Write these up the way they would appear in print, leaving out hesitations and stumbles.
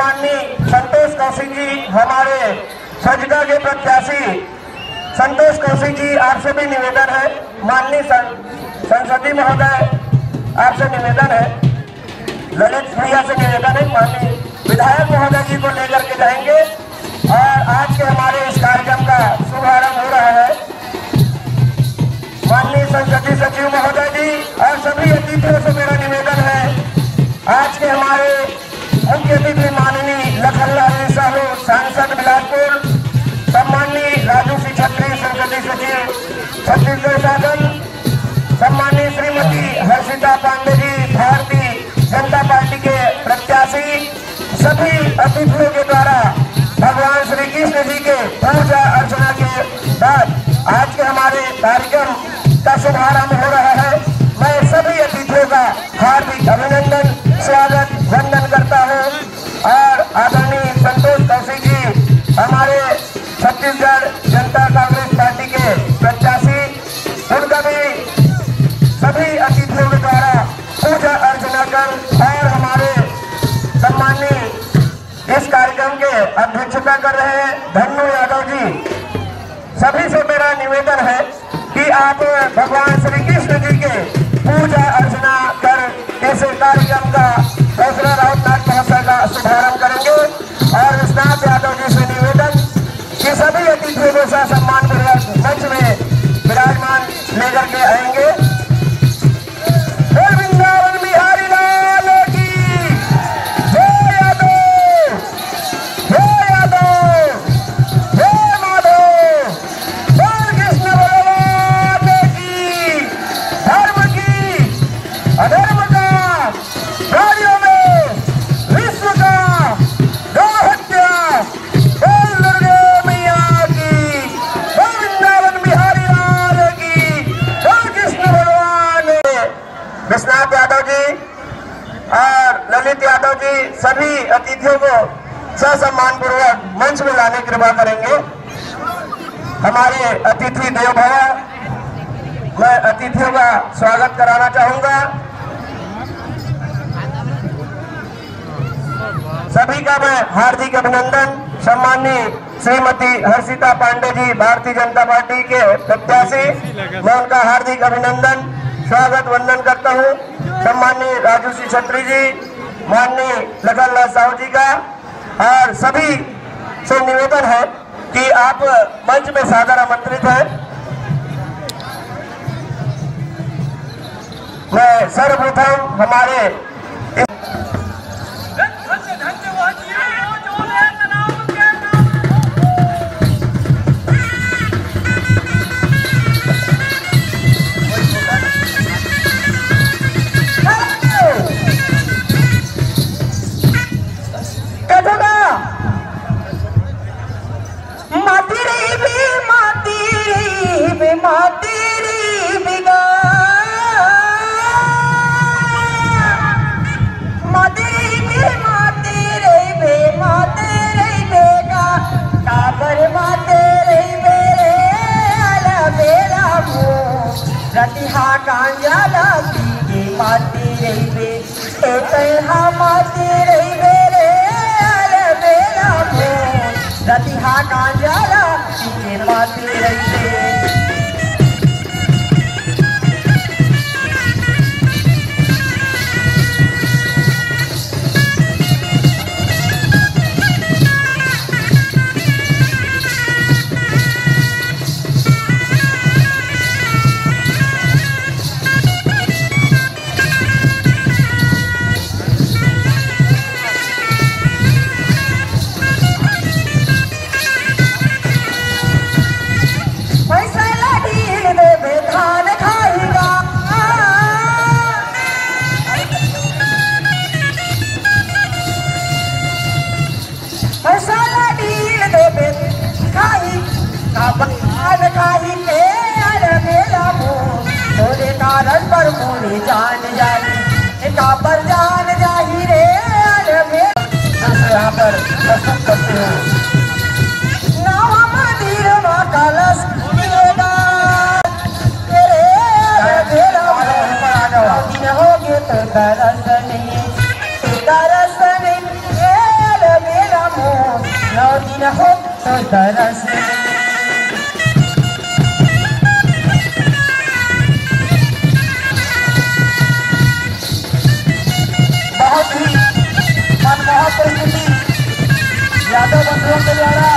माननीय संतोष कौशिक जी, हमारे सजगा के प्रत्याशी संतोष कौशिक जी, आपसे भी निवेदन है, माननीय संसदीय महोदय आपसे निवेदन है, ललित भैया से निवेदन है, माननीय विधायक महोदय जी को लेकर के जाएंगे और आज के हमारे इस कार्यक्रम का शुभारंभ हो रहा है। माननीय संसदीय सचिव महोदय जी और सभी अतिथियों से मेरा निवेदन है, आज के हमारे मुख्य अतिथि माननीय लखनलाल साहू सांसद बिलासपुर, सम्माननीय राजू सिंह छत्री संसदीय सचिव छत्तीसगढ़ शासन, सम्माननीय श्रीमती हर्षिता पांडे जी भारतीय जनता पार्टी के प्रत्याशी, सभी अतिथियों के द्वारा भगवान श्री कृष्ण जी के पूजा अर्चना के बाद आज के हमारे कार्यक्रम का शुभारंभ हो रहा है। मैं सभी अतिथियों का हार्दिक अभिनंदन, स्वागत, वंदन करता हूं और आदरणीय संतोष कौशिक जी हमारे छत्तीसगढ़ जनता कांग्रेस पार्टी के प्रत्याशी, उनका भी सभी अतिथियों के द्वारा पूजा अर्चना कर और हमारे सम्माननीय इस कार्यक्रम के अध्यक्षता कर रहे हैं धन्नू यादव जी। सभी से मेरा निवेदन है कि आप भगवान श्री कृष्ण जी के पूजा अर्चना कर इस कार्यक्रम का दूसरा राउत महोत्सव का शुभारंभ करेंगे और विश्वनाथ यादव जी से निवेदन कि सभी अतिथियों को सम्मान पूर्वक मंच में विराजमान लेकर के आएंगे। वृंदावन बिहारी लाल की जय यादव, जय यादव, जय माधव, बोल कृष्ण भगवान की, धर्म की अधर्म का कार्यों में विश्व का गौ हत्या, बोल दुर्गे मैया की, बोल वृंदावन बिहारी लाल की, बोल कृष्ण भगवान। विश्वनाथ यादव जी और ललित यादव जी सभी अतिथियों को ससम्मान पूर्वक मंच में लाने की कृपा करेंगे। हमारे अतिथि देव भव, मैं अतिथियों का स्वागत कराना चाहूंगा। सभी का मैं हार्दिक अभिनंदन, सम्माननीय श्रीमती हर्षिता पांडे जी भारतीय जनता पार्टी के प्रत्याशी, मैं उनका हार्दिक अभिनंदन, स्वागत, वंदन करता हूं। सम्माननीय राजू सिंह छत्री जी, माननीय लखनलाल साहू जी का और सभी से निवेदन है कि आप मंच में सादर आमंत्रित हैं। मैं सर्वप्रथम हमारे रतिहा कांजाला की माती रही बे, तैहा माती रही बे रे अरे बेला मोर, रतिहा कांजाला की माती रही बे। कारण पर मोरे जान जाई, पर जान जाही रे यहाँ पर प्रस्तुत करते हो। नवा मंदिर में कलश हो गए तो दर्शन न हो तो तरस। बहुत ही मनमोहक परिस्थिति यादव बंधुओं के द्वारा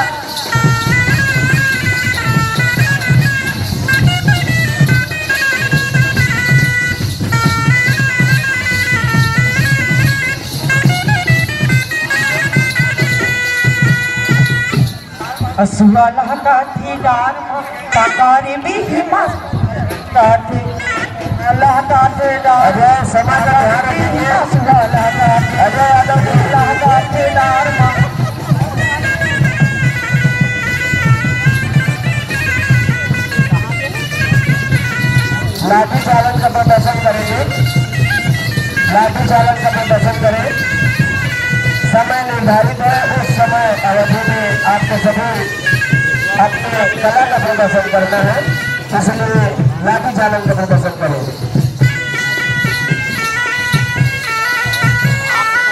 असुआ लहकाठी डार पकारी भी काठी लहकाठी डार। अजय समय का ध्यान रखिए। असुआ लहकाठी अजय यादव जी लहकाठी डार। लाठी चालन का प्रदर्शन करेंगे। लाठी चालन का प्रदर्शन करें। समय निर्धारित है, उस समय अवधि में आपको सभी अपने कला का प्रदर्शन करना है, इसलिए लाठी चालन का प्रदर्शन करें।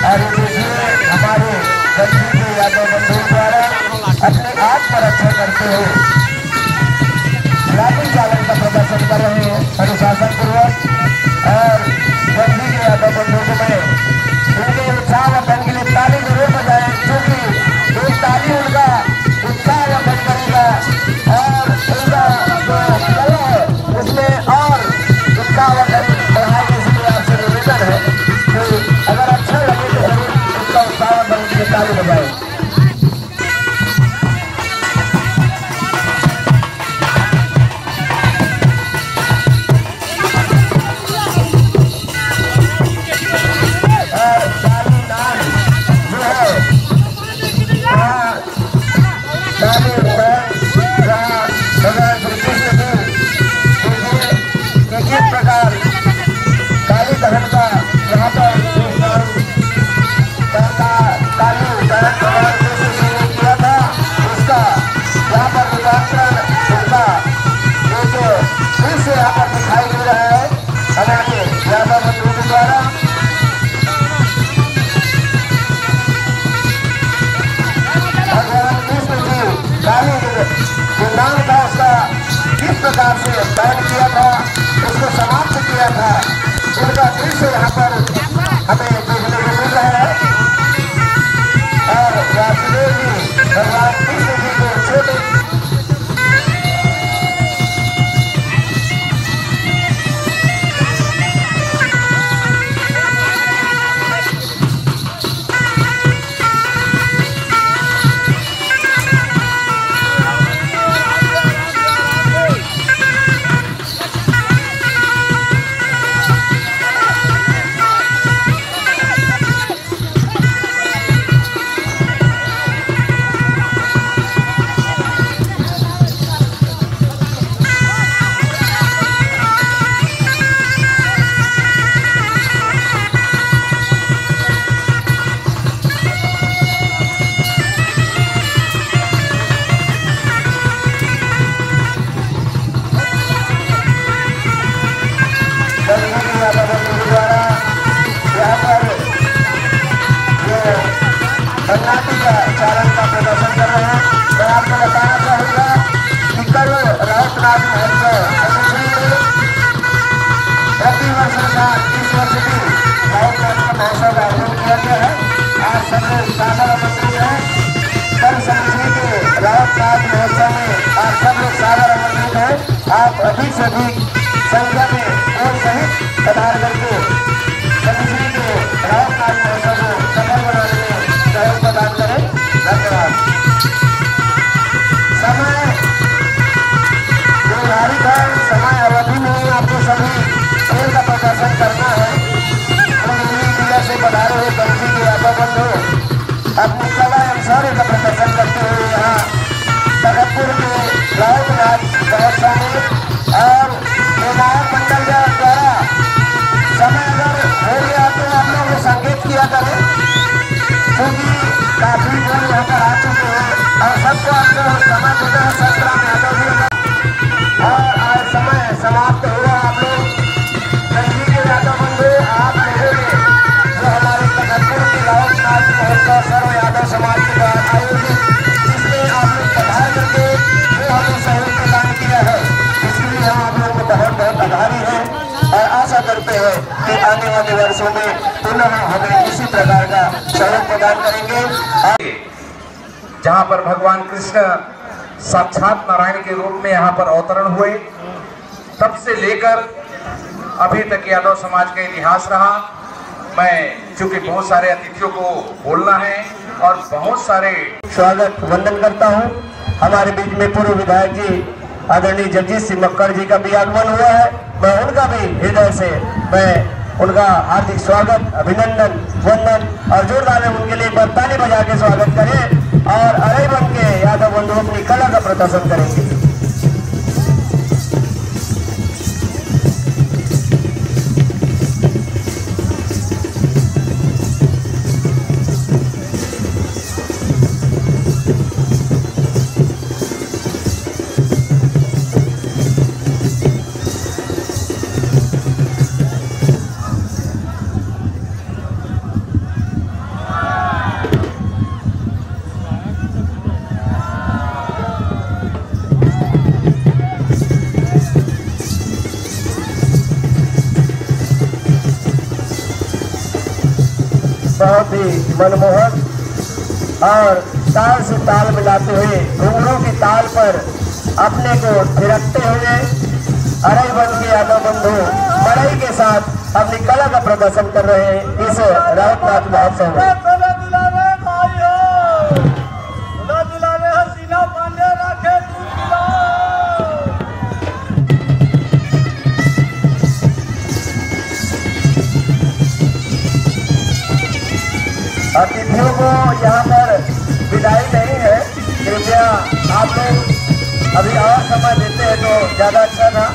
और देखिए हमारे गंजी के यादव बंधुओं द्वारा अपने आत्मरक्षा करते हुए लाठी चालन का प्रदर्शन कर रहे हैं अनुशासन पूर्वक। और गंजी के यादव बंधुओं को मैं उनके उत्साह वर्धन के लिए ताली जरूर बजाएं, क्योंकि एक ताली उनका उत्साह वर्धन करेगा और उनका जो कला है उसमें और उत्साह वर्धन बढ़ाएगी। इसलिए आपसे निवेदन है कि अगर अच्छा लगे तो जरूर उसका उत्साह वर्धन के लिए ताली बजाएं। किस प्रकार से बैन किया था, उसको समाप्त किया था, उनका दृश्य यहाँ पर हमें देखने को मिल रहा है। और वासुदेव जी भगवान कृष्ण जी को छोटे चालन का प्रदर्शन कर रहे हैं। मैं आपको बताना चाहूँगा कि कल राउतनाथ महोत्सव प्रति वर्ष का 30 वर्ष भी राउतनाथ का महोत्सव का आयोजन किया गया है। आज सबसे सागर आमंत्रित है। कल समिति के राउतनाथ महोत्सव में आज सब लोग सागर आमंत्रित है। आप अधिक से अधिक संख्या में और सहित पधार करके समिति के राउतनाथ महोत्सव को सफल बनाने में सहयोग प्रदान करें। धन्यवाद। समय निर्धारित है, समय अवधि में आपको सभी खेल का प्रदर्शन करना है। मीडिया से पधारे हुए गंजी के यादव बंधु अपनी कला एवं शौर्य का प्रदर्शन करते हुए यहाँ भगतपुर के राउतनाथ महोत्सव में और निर्णायक मंडल द्वारा समय करते हैं कि आने वाले वर्षों में पुनः हमें इसी प्रकार का सहयोग प्रदान करेंगे। जहां पर भगवान कृष्ण साक्षात नारायण के रूप में यहाँ पर अवतरण हुए, तब से लेकर अभी तक यादव समाज का इतिहास रहा। मैं चूंकि बहुत सारे अतिथियों को बोलना है और बहुत सारे स्वागत वंदन करता हूं। हमारे बीच में पूर्व विधायक जी आदरणीय जगजीत सिंह मक्कड़ जी का भी आगमन हुआ है। मैं उनका भी हृदय से उनका हार्दिक स्वागत, अभिनंदन, वंदन और जोरदार उनके लिए ताली बजा के स्वागत करें और अरे बन के यादव बंधु अपनी कला का प्रदर्शन करेंगे। बहुत ही मनमोहक और ताल से ताल मिलाते हुए घुंघरू की ताल पर अपने को थिरकते हुए अरई बन के यादव बंधु बड़ाई के साथ अपनी कला का प्रदर्शन कर रहे हैं इस राउत नाच महोत्सव में। अतिथियों को यहाँ पर विदाई नहीं है, कृपया आप लोग अभी और समय देते हैं तो ज्यादा अच्छा था।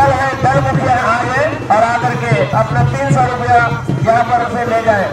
दल है, दल मुखिया आए और आकर के अपना 300 रुपया यहाँ पर उसे ले जाए।